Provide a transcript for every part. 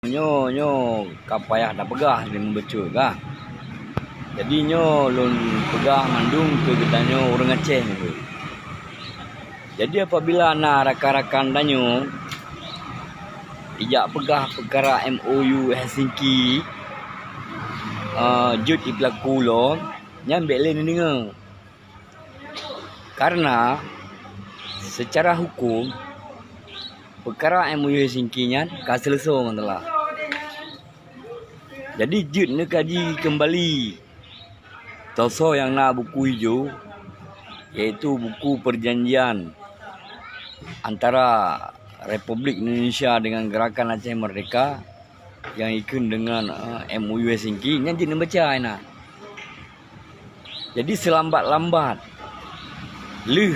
Nyo kapayah dah pegah dia membetul kah. Jadi nyo lun pegah mandung ke gedanyo orang Aceh tu. Jadi apabila na rakan-rakan danyo ijak pegah perkara MOU Helsinki jut iplaku lo nyambek le ninga. Karena secara hukum perkara MOU Helsinki nya ka selesai mantelah. Jadi jut nak kaji kembali toso yang na buku hijau, iaitu buku perjanjian antara Republik Indonesia dengan Gerakan Aceh Merdeka yang ikut dengan MOU Helsinki, yang jut nak baca ina. Jadi selambat-lambat leh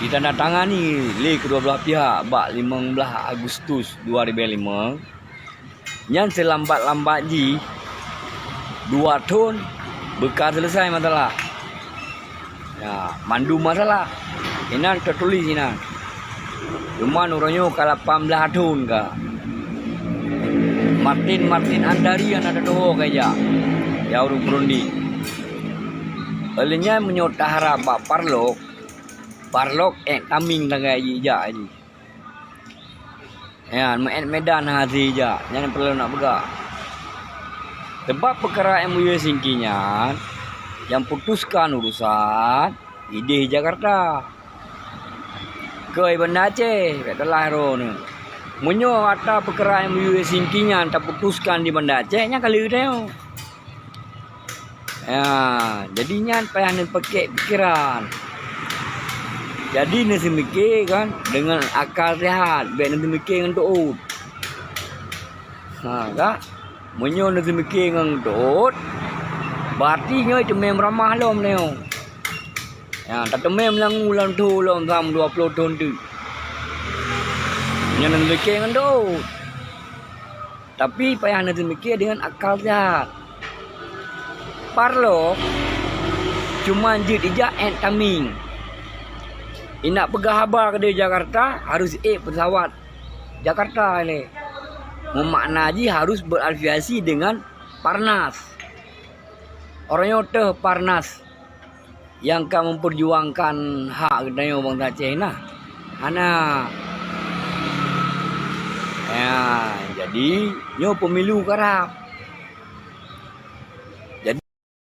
ditandatangani oleh kedua belah pihak bak 15 Agustus 2005. Yang selambat-lambat ji 2 tahun bekas selesai masalah. Ya, mandu masalah. Ini tertulis ini. Cuma orangnya kalau 18 tahun ka. Martin Andari yang ada doa kaya. Ya urung Burundi. Olehnya menyotahara bak Parlok taming tangai ija aji. Ya, medan hazi ija. Jangan perlu nak begak. Sebab perkara MOU Helsinki nya yang putuskan urusan ide Jakarta. Ke Banda Aceh, katalah ro ni. Munyo ada perkara MOU Helsinki nya tak putuskan di Banda Aceh nya kali dia. Ya, jadinya payah ni pakai pikiran. Jadi ni semikir kan dengan akal sehat, biar ni semikir dengan dout. Ha, kak? Munyo ni semikir dengan dout. Berarti nyo cemem ramah lom ni. Ya, tak cemem langu lan tu lom sam 20 tahun tu. Nyo ni semikir dengan dout. Tapi payah ni semikir dengan akal sehat. Parlok cuma jut ijak and taming. Nak pegah habar ke dia Jakarta harus pesawat Jakarta ni. Memakna ji harus berafiliasi dengan Parnas. Orangnya teh Parnas yang akan memperjuangkan hak kedai bangsa Aceh nah. Ana. Ya, jadi nyo pemilu karap.